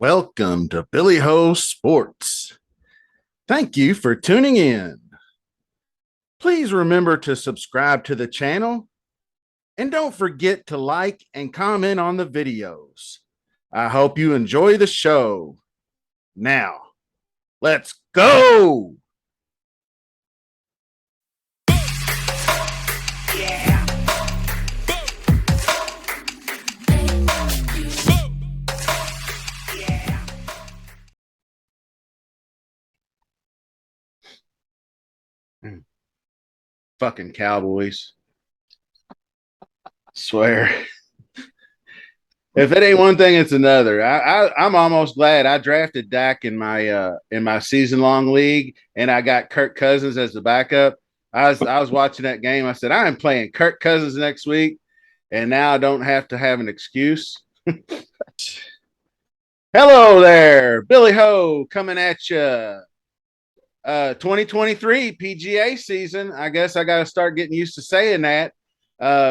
Welcome to Billy Ho Sports. Thank you for tuning in. Please remember to subscribe to the channel and don't forget to like and comment on the videos. I hope you enjoy the show. Now, let's go. Fucking Cowboys. Swear. If it ain't one thing, it's another. I'm almost glad I drafted Dak in my season long league, and I got Kirk Cousins as the backup. I was watching that game. I said I am playing Kirk Cousins next week, and now I don't have to have an excuse. Hello there, Billy Ho coming at you. 2023 PGA season. I guess I got to start getting used to saying that.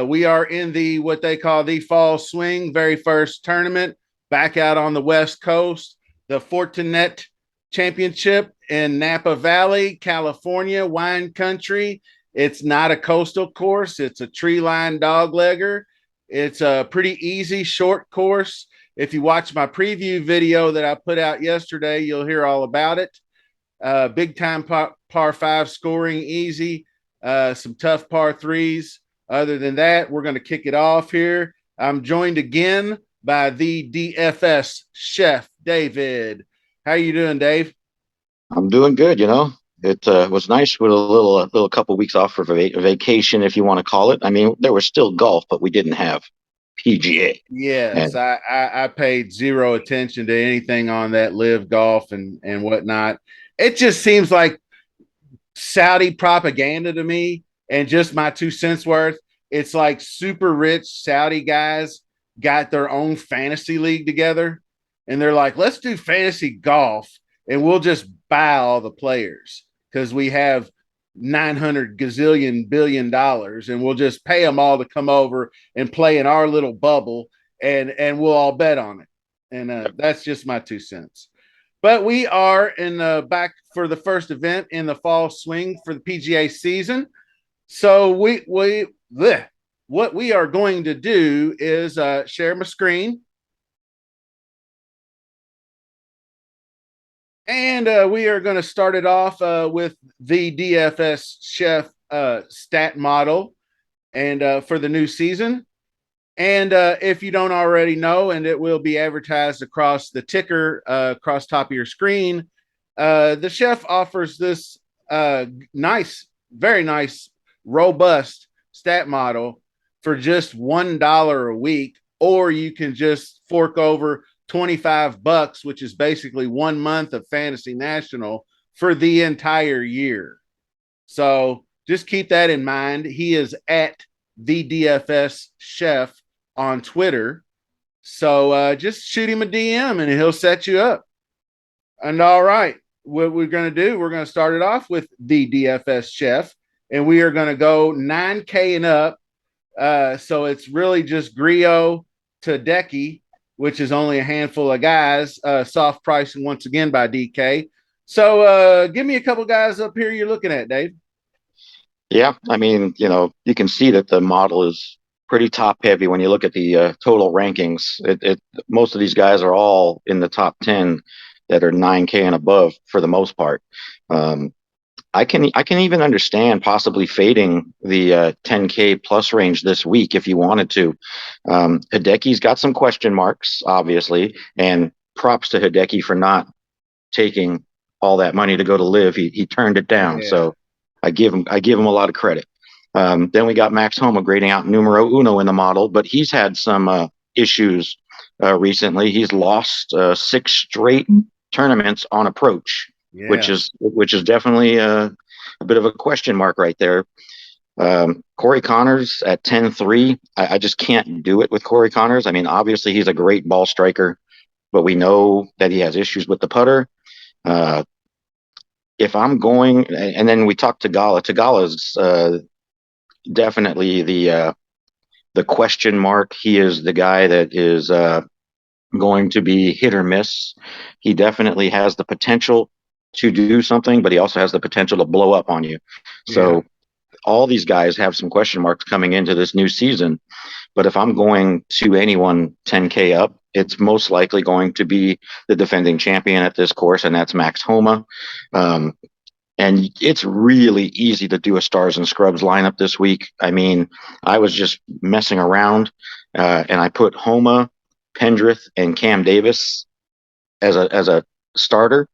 We are in the what they call the fall swing, very first tournament back out on the West Coast, the Fortinet Championship in Napa Valley, California, wine country. It's not a coastal course, it's a tree-lined doglegger. It's a pretty easy, short course. If you watch my preview video that I put out yesterday, you'll hear all about it. Big time par five scoring, easy. Some tough par threes. Other than that, we're going to kick it off here. I'm joined again by the DFS chef, David. How you doing, Dave? I'm doing good. It was nice with a little couple weeks off for vacation, if you want to call it. I mean, there was still golf, but we didn't have PGA. Yes, And I paid zero attention to anything on that live golf and whatnot. It just seems like Saudi propaganda to me, and just my 2 cents worth. It's like super rich Saudi guys got their own fantasy league together, and they're like, let's do fantasy golf, and we'll just buy all the players because we have 900 gazillion billion dollars, and we'll just pay them all to come over and play in our little bubble, and we'll all bet on it. And that's just my 2 cents. But we are in the back for the first event in the fall swing for the PGA season. So what we are going to do is share my screen, and we are going to start it off with the DFS chef stat model, and for the new season. And if you don't already know, and it will be advertised across the ticker, across top of your screen, the chef offers this very nice, robust stat model for just $1 a week, or you can just fork over $25, which is basically 1 month of Fantasy National for the entire year. So just keep that in mind. He is at the DFS chef on Twitter. So just shoot him a DM and he'll set you up. And all right, what we're going to do, we're going to start it off with the DFS chef, and we are going to go 9K and up. So it's really just Griot to Decky, which is only a handful of guys. Soft pricing once again by DK. So give me a couple guys up here you're looking at, Dave. yeah, I mean, you can see that the model is pretty top heavy when you look at the total rankings. Most of these guys are all in the top 10 that are 9K and above for the most part. I can even understand possibly fading the 10K plus range this week if you wanted to. Hideki's got some question marks, obviously, and props to Hideki for not taking all that money to go to live. He turned it down, Yeah. so I give him a lot of credit. Then we got Max Homa grading out numero uno in the model, but he's had some issues recently. He's lost 6 straight tournaments on approach. Yeah. which is definitely a bit of a question mark right there. Corey Connors at 10-3. I just can't do it with Corey Connors. I mean, obviously he's a great ball striker, but we know that he has issues with the putter. If I'm going, and then we talked to Tagala. Tagala's definitely the question mark. He is the guy that is going to be hit or miss. He definitely has the potential to do something, but he also has the potential to blow up on you. Yeah. So all these guys have some question marks coming into this new season. But if I'm going to anyone 10K up, it's most likely going to be the defending champion at this course, and that's Max Homa. Um, and it's really easy to do a stars and scrubs lineup this week. I mean, I was just messing around, and I put Homa, Pendrith, and Cam Davis as a starter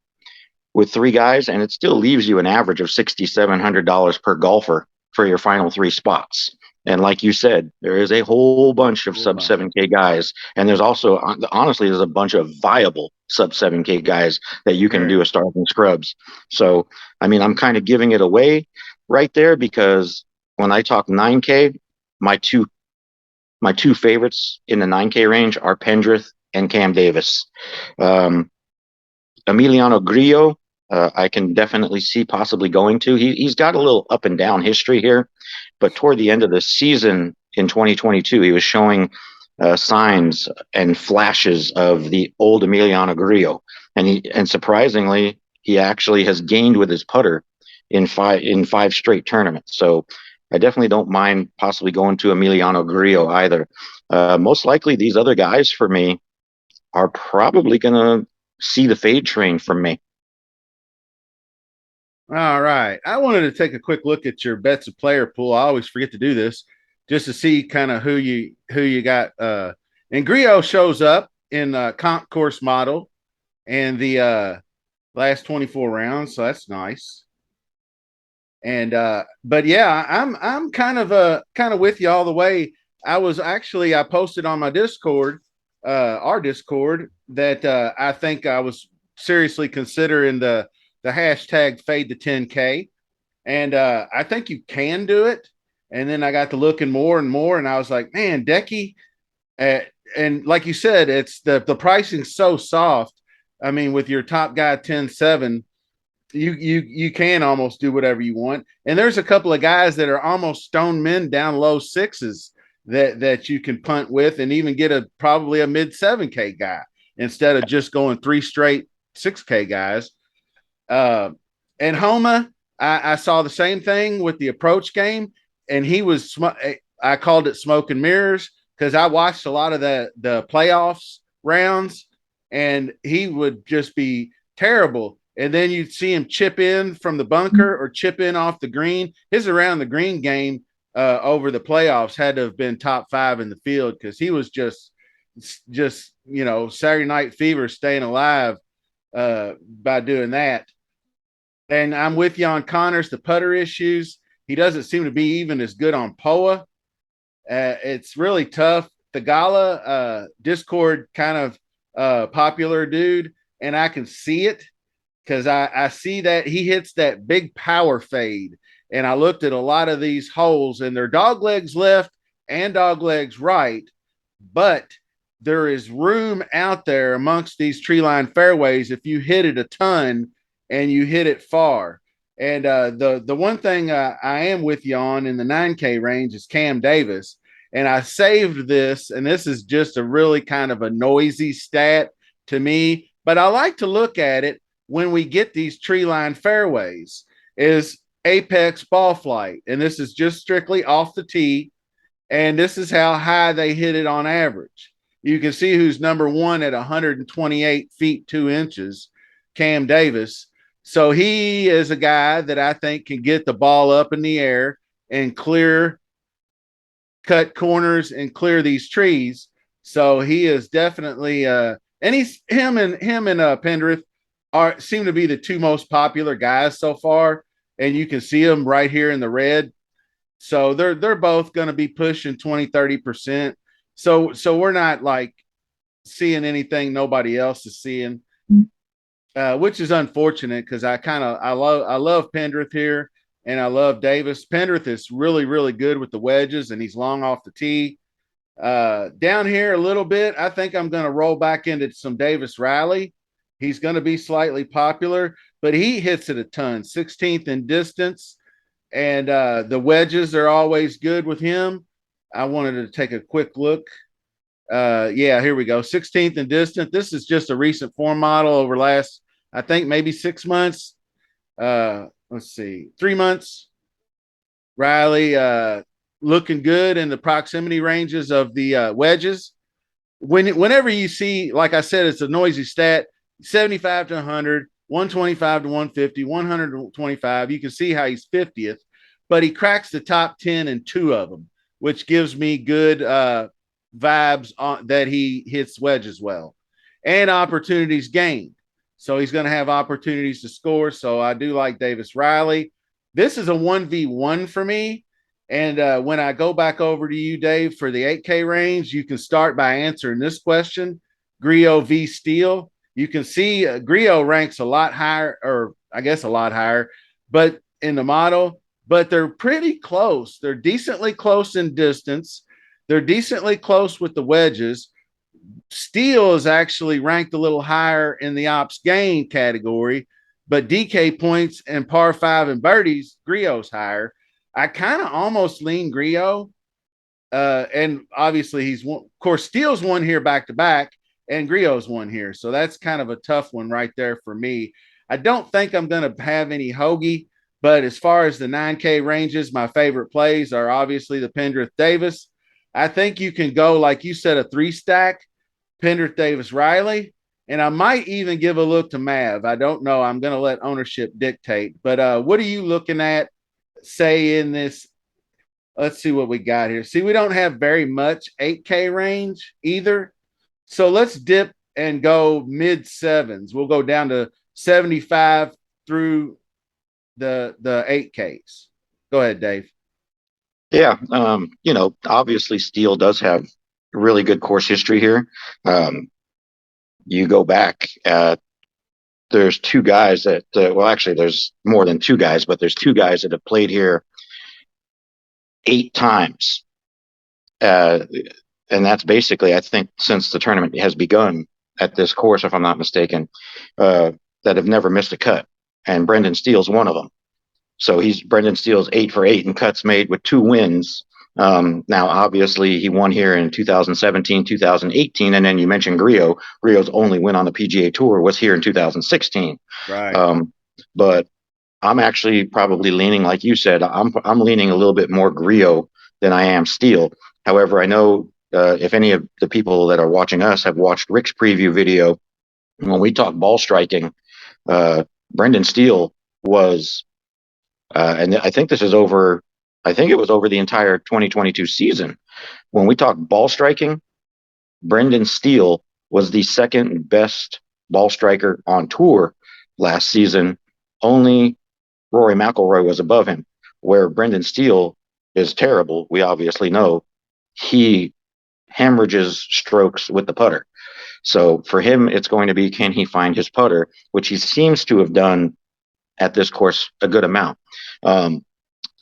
with three guys, and it still leaves you an average of $6,700 per golfer for your final three spots. And like you said, there is a whole bunch of Whole sub bunch. 7K guys. And there's also, honestly, there's a bunch of viable sub 7K guys that you can Very. do a stars and scrubs. So, I mean, I'm kind of giving it away right there because when I talk 9K, my two my two favorites in the 9K range are Pendrith and Cam Davis. Um, Emiliano Grillo, I can definitely see possibly going to. He's got a little up and down history here, but toward the end of the season in 2022, he was showing signs and flashes of the old Emiliano Grillo, and surprisingly, he actually has gained with his putter in five straight tournaments. So I definitely don't mind possibly going to Emiliano Grillo either. Most likely, these other guys for me are probably going to see the fade train from me. All right. I wanted to take a quick look at your bets of player pool. I always forget to do this just to see kind of who you got. And Griot shows up in comp course model and the last 24 rounds, so that's nice. And but yeah, I'm kind of with you all the way. I posted on my Discord, our Discord, that I think I was seriously considering the hashtag fade to 10K. And I think you can do it. And then I got to looking more and more, and I was like, man, Decky, uh, and like you said, it's the pricing's so soft. I mean, with your top guy 10-7, you can almost do whatever you want. And there's a couple of guys that are almost stone men down low sixes that you can punt with, and even get a probably a mid 7K guy instead of just going three straight 6K guys. Uh, and Homa, I saw the same thing with the approach game, and he was. I called it smoke and mirrors because I watched a lot of the playoffs rounds, and he would just be terrible. And then you'd see him chip in from the bunker or chip in off the green. His around the green game over the playoffs had to have been top five in the field because he was just Saturday Night Fever staying alive by doing that. And I'm with you on Connors, the putter issues. He doesn't seem to be even as good on POA. It's really tough. The Gala Discord kind of popular dude, and I can see it because I see that he hits that big power fade. And I looked at a lot of these holes, and they're dog legs left and dog legs right, but there is room out there amongst these tree line fairways if you hit it a ton and you hit it far. And the one thing I am with you on in the 9K range is Cam Davis. And I saved this, and this is just a really kind of a noisy stat to me, but I like to look at it when we get these tree line fairways is apex ball flight. And this is just strictly off the tee. And this is how high they hit it on average. You can see who's number one at 128 feet 2 inches, Cam Davis. So he is a guy that I think can get the ball up in the air and cut corners and clear these trees. So he is definitely and he's him and Pendrith are seem to be the two most popular guys so far. And you can see them right here in the red. So they're both going to be pushing 20-30%. So we're not like seeing anything nobody else is seeing, which is unfortunate because I love Pendrith here and I love Davis. Pendrith is really good with the wedges and he's long off the tee. Down here a little bit, I think I'm going to roll back into some Davis Riley. He's going to be slightly popular, but he hits it a ton, 16th in distance, and the wedges are always good with him. I wanted to take a quick look Yeah, here we go. 16th and distant. This is just a recent form model over last, I think maybe 6 months. Let's see, 3 months. Riley looking good in the proximity ranges of the wedges. Whenever you see, like I said, it's a noisy stat, 75 to 100, 125 to 150, 100 to 25. You can see how he's 50th, but he cracks the top 10 in two of them, which gives me good vibes on that he hits wedges well and opportunities gained. So he's going to have opportunities to score. So I do like Davis Riley. This is a 1v1 for me. And when I go back over to you, Dave, for the 8K range, you can start by answering this question: Griot v. Steele. You can see Griot ranks a lot higher, or I guess a lot higher, but in the model, but they're pretty close. They're decently close in distance. They're decently close with the wedges. Steele is actually ranked a little higher in the ops gain category, but DK points and par five and birdies, Griot's higher. I kind of almost lean Griot. And obviously he's one, of course, Steele's won here back to back, and Griot's won here. So that's kind of a tough one right there for me. I don't think I'm going to have any Hoagie, but as far as the 9K ranges, my favorite plays are obviously the Pendrith Davis. I think you can go, like you said, a three stack Pendrith Davis Riley. And I might even give a look to Mav. I don't know. I'm going to let ownership dictate. But what are you looking at, say, in this? Let's see what we got here. See, we don't have very much 8K range either. So let's dip and go mid sevens. We'll go down to 75 through the 8Ks. Go ahead, Dave. Yeah, obviously Steele does have really good course history here. You go back, there's two guys that, well, actually, there's more than two guys, but there's two guys that have played here 8 times. Uh, and that's basically, I think, since the tournament has begun at this course, if I'm not mistaken, that have never missed a cut. And Brendan Steele's one of them. So Brendan Steele's 8 for 8 in cuts made with 2 wins. Now, obviously, he won here in 2017, 2018, and then you mentioned Griot. Griot's only win on the PGA Tour was here in 2016. Right. But I'm actually probably leaning, like you said, I'm leaning a little bit more Griot than I am Steele. However, I know if any of the people that are watching us have watched Rick's preview video, when we talk ball striking, Brendan Steele was, and I think this is over. I think it was over the entire 2022 season. When we talk ball striking, Brendan Steele was the second best ball striker on tour last season. Only Rory McIlroy was above him. Where Brendan Steele is terrible, we obviously know. He hemorrhages strokes with the putter. So for him, it's going to be, can he find his putter, which he seems to have done at this course a good amount.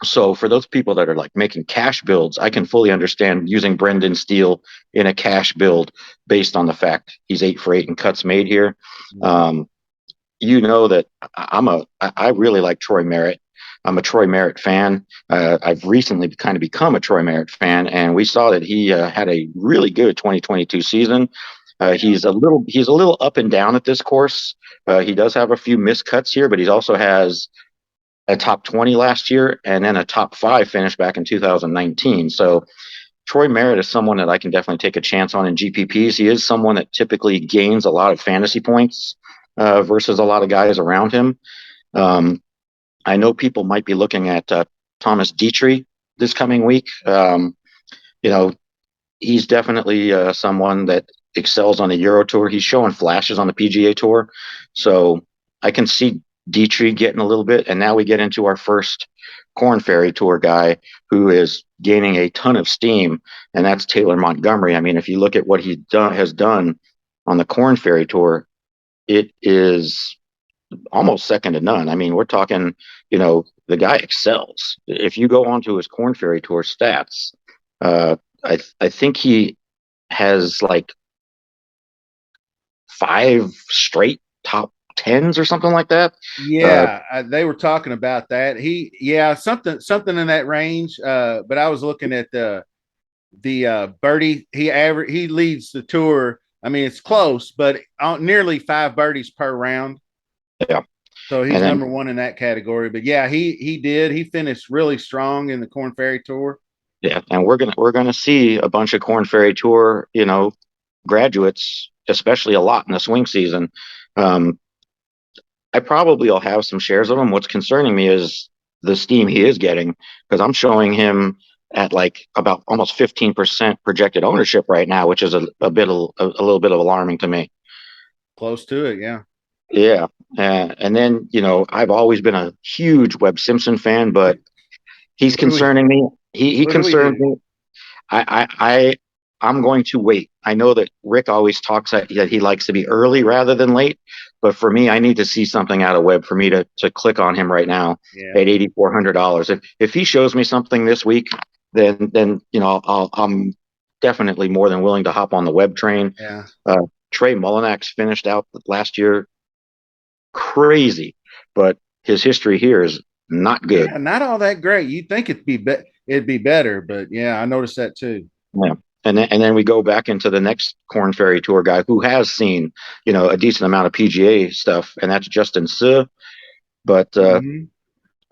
So for those people that are like making cash builds, I can fully understand using Brendan Steele in a cash build based on the fact he's 8 for 8 in cuts made here. Um, you know that I really like Troy Merritt. I'm a Troy Merritt fan. I've recently kind of become a Troy Merritt fan, and we saw that he had a really good 2022 season. He's a little up and down at this course. He does have a few missed cuts here, but he also has a top 20 last year and then a top 5 finish back in 2019. So Troy Merritt is someone that I can definitely take a chance on in GPPs. He is someone that typically gains a lot of fantasy points versus a lot of guys around him. I know people might be looking at Thomas Dietrich this coming week. You know, he's definitely someone that excels on the Euro Tour. He's showing flashes on the PGA Tour. So I can see Dietrich getting a little bit. And now we get into our first Corn Ferry Tour guy who is gaining a ton of steam, and that's Taylor Montgomery. I mean, if you look at what he has done on the Corn Ferry Tour, it is almost second to none. I mean, we're talking, the guy excels. If you go onto his Corn Ferry Tour stats, I think he has like 5 straight top tens or something like that. Yeah, they were talking about that. Yeah, something in that range. But I was looking at the birdie. He leads the tour. I mean, it's close, but nearly 5 birdies per round. Yeah. So he's And then, number one in that category. But yeah, he did. He finished really strong in the Corn Ferry Tour. yeah, and we're gonna see a bunch of Corn Ferry Tour, graduates, especially a lot in the swing season. Um, I probably will have some shares of him. What's concerning me is the steam he is getting, because I'm showing him at like about almost 15% projected ownership right now, which is a little bit of alarming to me. Close to it, yeah. Yeah. And then, I've always been a huge Webb Simpson fan, but he's What do we concerning me. He what do we concerns do? me. I I'm going to wait. I know that Rick always talks that he likes to be early rather than late, but for me, I need to see something out of Webb for me to click on him right now Yeah, at $8,400. If he shows me something this week, then I'm definitely more than willing to hop on the Webb train. yeah. Trey Mullinax finished out last year crazy, but his history here is not good. Yeah, not all that great. You'd think it'd be better, but yeah, I noticed that too. Yeah. And then we go back into the next Corn Ferry Tour guy who has seen, a decent amount of PGA stuff, and that's Justin Suh. But Hmm.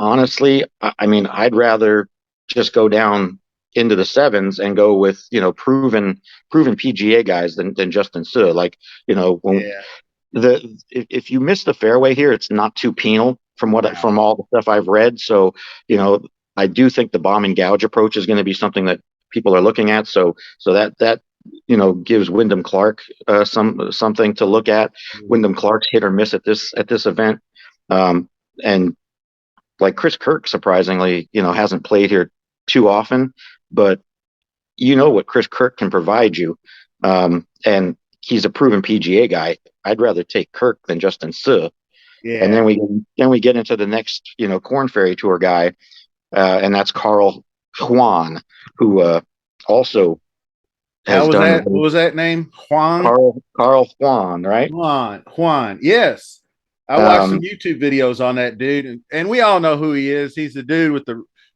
honestly, I mean, I'd rather just go down into the sevens and go with, proven PGA guys than Justin Suh. Like, when Yeah, if you miss the fairway here, it's not too penal from no. all the stuff I've read. So, you know, I do think the bomb and gouge approach is going to be something that people are looking at. So that gives Wyndham Clark something to look at. Mhm. Wyndham Clark's hit or miss at this event, and like Chris Kirk, surprisingly, hasn't played here too often, but you know what Chris Kirk can provide you. And he's a proven PGA guy. I'd rather take Kirk than Justin Suh. And then Yeah. we get into the next, Corn Ferry Tour guy, and that's Carl Juan, who also How has was done that? What was that name? Juan? Carl Juan, right? Juan. Yes. I watched some Um, YouTube videos on that dude, and we all know who he is. He's the dude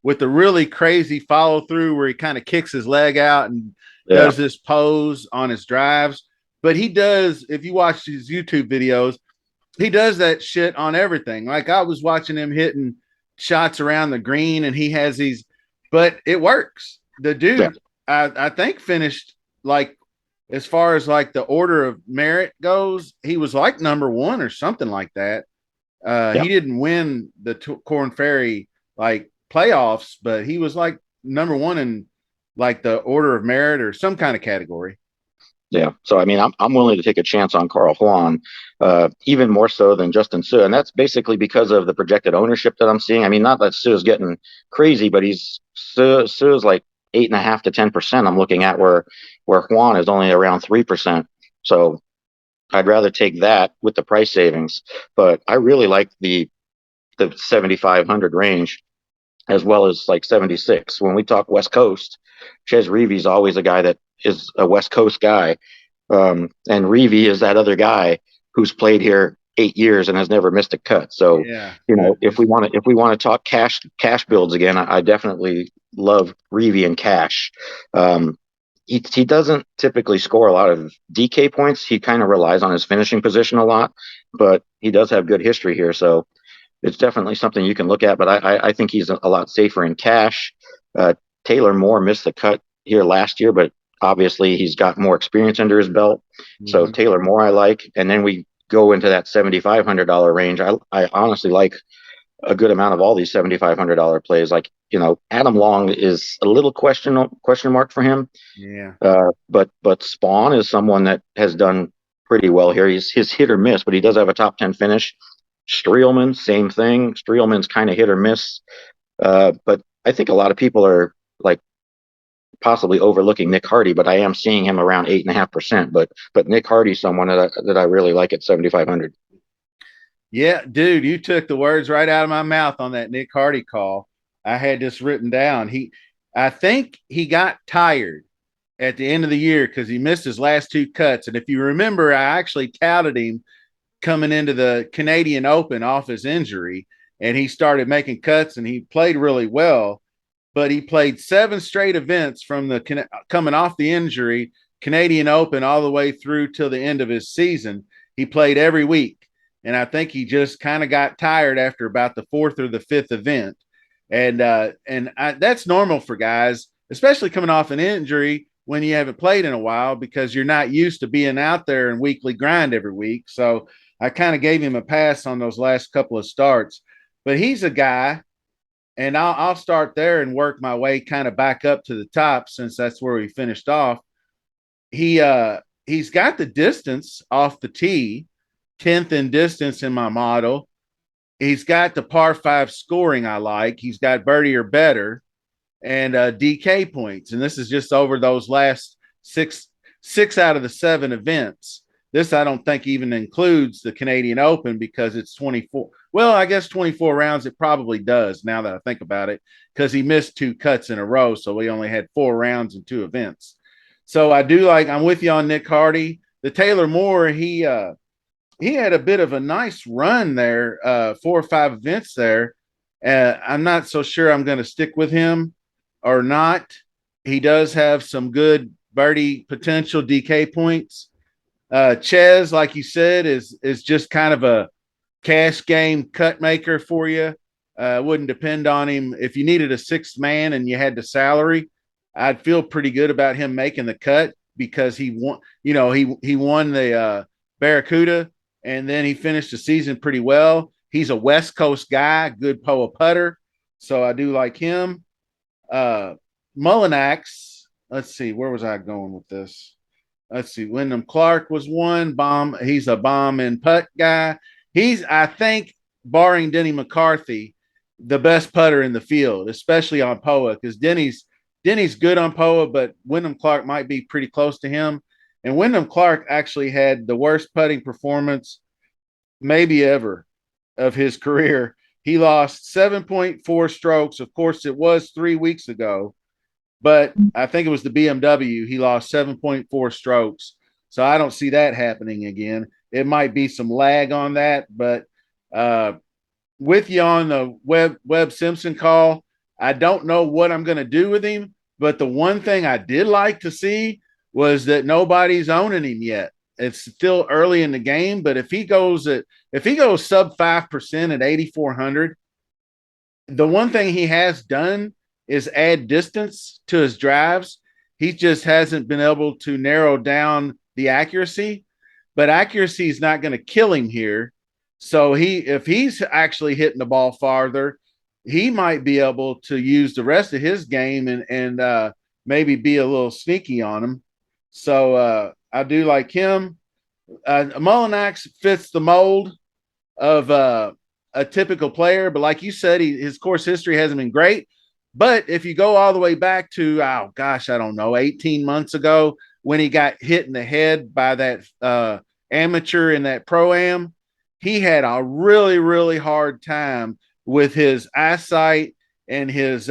with the really crazy follow through where he kind of kicks his leg out and yeah, does this pose on his drives. But he does, if you watch his YouTube videos, he does that shit on everything. Like I was watching him hitting shots around the green, and he has these, but it works. The yeah, dude, I think finished like as far as like the order of merit goes, he was like number one or something like that. yeah. He didn't win the Corn Ferry like playoffs, but he was like number one in like the order of merit or some kind of category. Yeah. So I mean, I'm willing to take a chance on Carl Juan, even more so than Justin Suh, and that's basically because of the projected ownership that I'm seeing. I mean, not that Suh is getting crazy, but Suh is like 8.5 to 10%. I'm looking at where Juan is only around 3%. So I'd rather take that with the price savings. But I really like the 7,500 range as well as like 76. When we talk West Coast, Ches Reeves always a guy that is a West Coast guy. And Reavy is that other guy who's played here 8 years and has never missed a cut. So, Yeah, good. if we want to talk cash builds again, I definitely love Reavy and cash. Um, he doesn't typically score a lot of DK points. He kind of relies on his finishing position a lot, but he does have good history here. So it's definitely something you can look at. But I think he's a lot safer in cash. Uh, Taylor Moore missed the cut here last year, but obviously he's got more experience under his belt. So Mm-hmm. Taylor Moore I like, and then we go into that $7,500 range. I honestly like a good amount of all these $7,500 plays. Like Adam Long is a little question mark for him, Yeah. but Spawn is someone that has done pretty well here. He's his hit or miss, but he does have a top 10 finish. Streelman, same thing. Streelman's kind of hit or miss. But I think a lot of people are like possibly overlooking Nick Hardy, but I am seeing him around 8.5%. But Nick Hardy's someone that I really like at 7,500. Yeah, dude, you took the words right out of my mouth on that Nick Hardy call. I had this written down. I think he got tired at the end of the year because he missed his last two cuts. And if you remember, I actually touted him coming into the Canadian Open off his injury, and he started making cuts and he played really well. but he played 7 straight events from the coming off the injury, Canadian Open, all the way through till the end of his season. He played every week. And I think he just kind of got tired after about the 4th or the 5th event. That's normal for guys, especially coming off an injury when you haven't played in a while, because you're not used to being out there and weekly grind every week. So I kind of gave him a pass on those last couple of starts. But he's a guy, and I'll start there and work my way kind of back up to the top, since that's where we finished off. He's got the distance off the tee, 10th in distance in my model. He's got the par 5 scoring I like. He's got birdie or better, and DK points. And this is just over those last six out of the 7 events. This I don't think even includes the Canadian Open, because it's 24. Well, I guess 24 rounds. It probably does, now that I think about it, because he missed 2 cuts in a row. So we only had 4 rounds and 2 events. So I do like, I'm with you on Nick Hardy. The Taylor Moore, he had a bit of a nice run there, 4 or 5 events there. I'm not so sure I'm going to stick with him or not. He does have some good birdie potential, DK points. Ches, like you said, is just kind of a cash game cut maker for you. Wouldn't depend on him. If you needed a 6th man and you had the salary, I'd feel pretty good about him making the cut, because he won. He won the Barracuda, and then he finished the season pretty well. He's a West Coast guy, good POA putter, so I do like him. Mullinax, let's see, where was I going with this? Let's see, Wyndham Clark was one bomb. He's a bomb and putt guy. He's, I think, barring Denny McCarthy, the best putter in the field, especially on POA, because Denny's good on POA, but Wyndham Clark might be pretty close to him. And Wyndham Clark actually had the worst putting performance maybe ever of his career. He lost 7.4 strokes. Of course, it was 3 weeks ago, but I think it was the BMW. He lost 7.4 strokes. So I don't see that happening again. It might be some lag on that, but with you on the Webb Simpson call, I don't know what I'm going to do with him, but the one thing I did like to see was that nobody's owning him yet. It's still early in the game, but if he goes sub 5% at 8,400, the one thing he has done is add distance to his drives. He just hasn't been able to narrow down the accuracy, but accuracy is not going to kill him here. So if he's actually hitting the ball farther, he might be able to use the rest of his game and maybe be a little sneaky on him. So I do like him. Mullinax fits the mold of a typical player, but like you said, his course history hasn't been great. But if you go all the way back to, oh gosh, I don't know, 18 months ago, when he got hit in the head by that amateur in that pro-am, he had a really, really hard time with his eyesight and his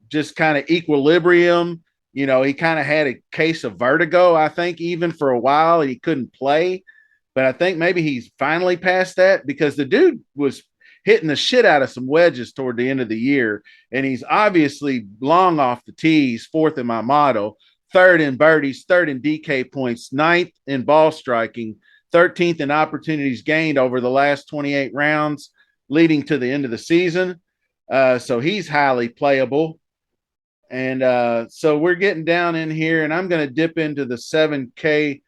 just kind of equilibrium. He kind of had a case of vertigo, I think, even for a while. He couldn't play. But I think maybe he's finally past that, because the dude was hitting the shit out of some wedges toward the end of the year. And he's obviously long off the tees, 4th in my model, 3rd in birdies, 3rd in DK points, 9th in ball striking, 13th in opportunities gained over the last 28 rounds leading to the end of the season. So he's highly playable. And so we're getting down in here, and I'm going to dip into the 7K,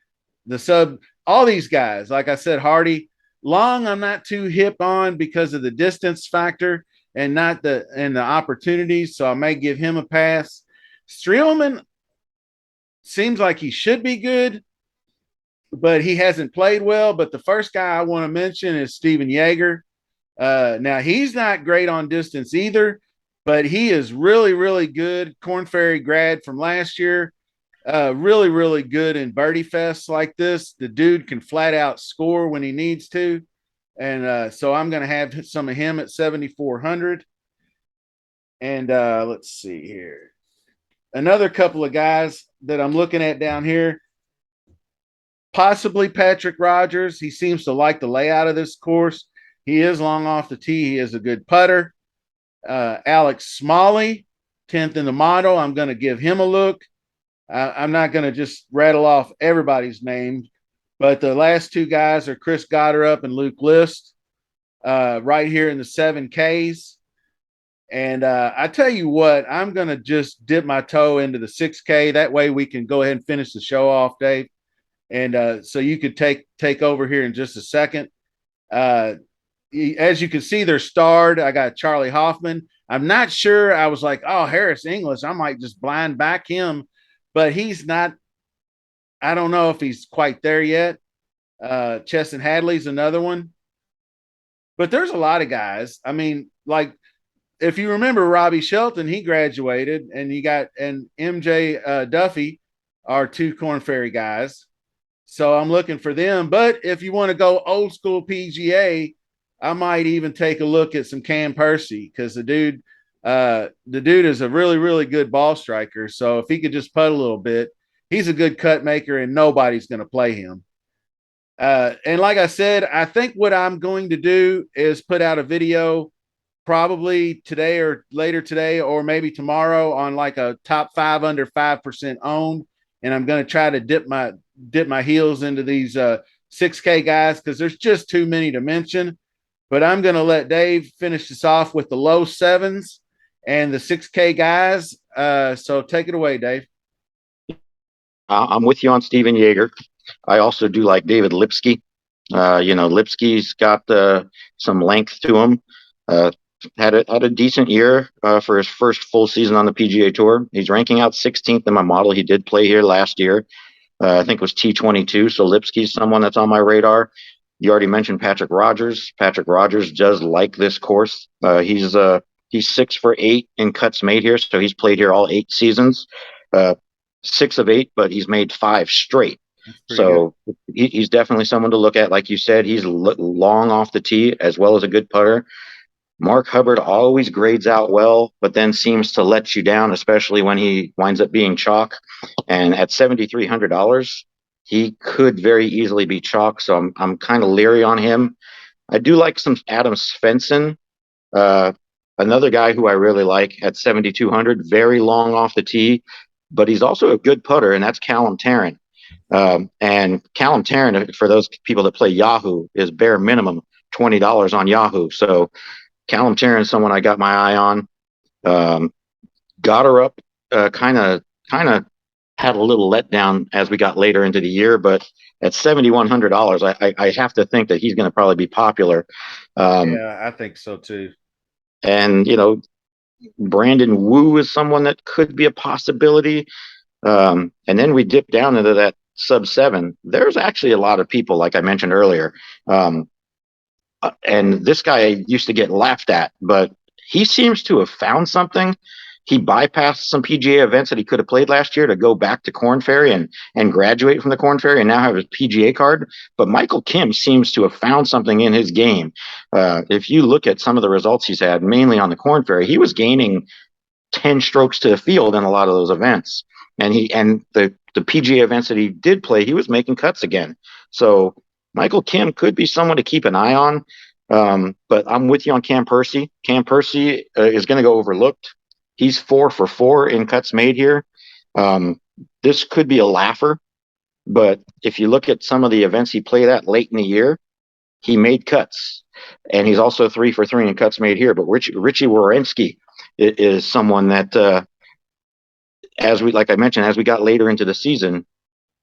the sub, all these guys. Like I said, Hardy, Long, I'm not too hip on because of the distance factor and the opportunities. So I may give him a pass. Streelman seems like he should be good, but he hasn't played well. But the first guy I want to mention is Steven Yeager. Now, he's not great on distance either, but he is really, really good. Korn Ferry grad from last year. Really, really good in birdie fests like this. The dude can flat out score when he needs to. And so I'm going to have some of him at 7,400. And let's see here. Another couple of guys that I'm looking at down here, possibly Patrick Rogers. He seems to like the layout of this course. He is long off the tee. He is a good putter. Alex Smalley. 10th in the model. I'm going to give him a look. I'm not going to just rattle off everybody's names, but the last two guys are Chris Gotterup and Luke List, right here in the 7Ks. And I tell you what, I'm going to just dip my toe into the 6K. That way we can go ahead and finish the show off, Dave. And so you could take over here in just a second. Uh, as you can see, they're starred. I got Charlie Hoffman. I'm not sure. I was like, oh, Harris English. I might just blind back him, but he's not. I don't know if he's quite there yet. Chesson Hadley's another one, but there's a lot of guys. I mean, like if you remember Robbie Shelton, he graduated, and you got and MJ Duffy are two Corn Ferry guys. So I'm looking for them. But if you want to go old school PGA, I might even take a look at some Cam Percy because the dude is a really, really good ball striker. So if he could just putt a little bit, he's a good cut maker, and nobody's going to play him. And like I said, I think what I'm going to do is put out a video probably today or later today, or maybe tomorrow, on like a top 5 under 5% owned. And I'm going to try to dip my heels into these 6K guys because there's just too many to mention. But I'm going to let Dave finish this off with the low sevens and the 6K guys. So take it away, Dave. I'm with you on Steven Yeager. I also do like David Lipsky. Lipsky's got some length to him. Had a decent year for his first full season on the PGA Tour. He's ranking out 16th in my model. He did play here last year. I think it was T22. So Lipsky's someone that's on my radar. You already mentioned Patrick Rogers. Patrick Rogers does like this course. He's 6 for 8 in cuts made here, so he's played here all 8 seasons. 6 of 8, but he's made 5 straight. So he's definitely someone to look at. Like you said, he's long off the tee as well as a good putter. Mark Hubbard always grades out well, but then seems to let you down, especially when he winds up being chalk. And at $7,300, he could very easily be chalk. So I'm kind of leery on him. I do like some Adam Svensson, another guy who I really like at 7,200. Very long off the tee, but he's also a good putter, and that's Callum Tarrant. And Callum Tarrant, for those people that play Yahoo, is bare minimum $20 on Yahoo. So Callum Tarrant is someone I got my eye on. Got her up, kind of had a little letdown as we got later into the year, but at $7,100, I have to think that he's going to probably be popular. Yeah, I think so too. And Brandon Wu is someone that could be a possibility. And then we dip down into that sub 7. There's actually a lot of people, like I mentioned earlier. And this guy used to get laughed at, but he seems to have found something. He bypassed some PGA events that he could have played last year to go back to Corn Ferry and graduate from the Corn Ferry and now have his PGA card. But Michael Kim seems to have found something in his game. If you look at some of the results he's had, mainly on the Corn Ferry, he was gaining 10 strokes to the field in a lot of those events. And the PGA events that he did play, he was making cuts again. So Michael Kim could be someone to keep an eye on. But I'm with you on Cam Percy. Cam Percy is going to go overlooked. He's 4 for 4 in cuts made here. This could be a laugher, but if you look at some of the events he played at late in the year, he made cuts. And he's also 3 for 3 in cuts made here. But Richie Werenski is someone that, like I mentioned, as we got later into the season,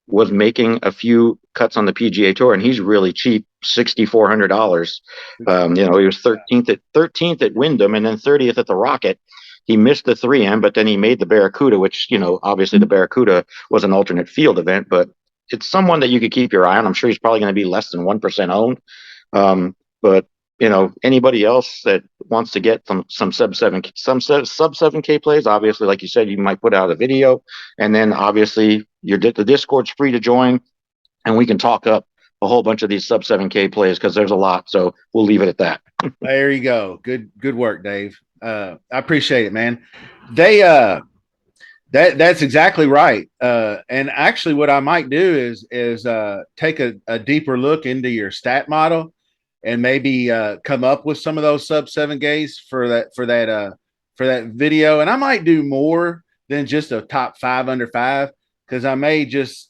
was making a few cuts on the PGA Tour, and he's really cheap, $6,400. He was 13th at Wyndham, and then 30th at the Rocket. He missed the 3M, but then he made the Barracuda, which obviously the Barracuda was an alternate field event, but it's someone that you could keep your eye on. I'm sure he's probably going to be less than 1% owned. But anybody else that wants to get some sub 7K plays, obviously, like you said, you might put out a video, and then obviously the Discord's free to join, and we can talk up a whole bunch of these sub 7K plays because there's a lot. So we'll leave it at that. There you go. Good work, Dave. I appreciate it, man. That's exactly right. And actually, what I might do is take a deeper look into your stat model and maybe come up with some of those sub 7 Ks for that for that video, and I might do more than just a top 5 under 5 because I may just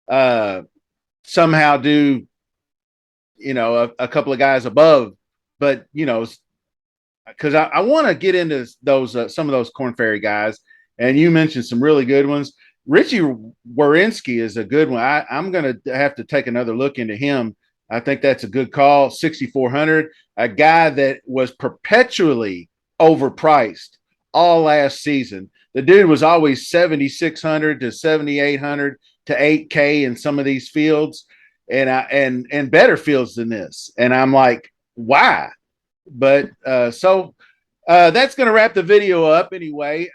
somehow do a couple of guys above, but because I want to get into those some of those Corn Ferry guys, and you mentioned some really good ones. Richie Warinsky is a good one. I'm going to have to take another look into him. I think that's a good call. 6,400, a guy that was perpetually overpriced all last season. The dude was always 7,600 to 7,800 to 8K in some of these fields, and better fields than this. And I'm like, why? But that's going to wrap the video up anyway.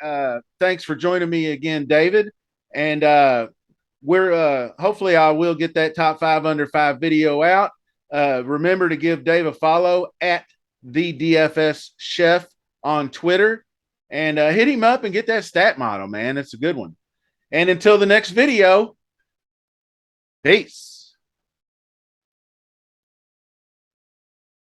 Thanks for joining me again, David. And we're hopefully I will get that top 5 under 5 video out. Remember to give Dave a follow at the DFS Chef on Twitter, and hit him up and get that stat model, man. It's a good one. And until the next video, peace.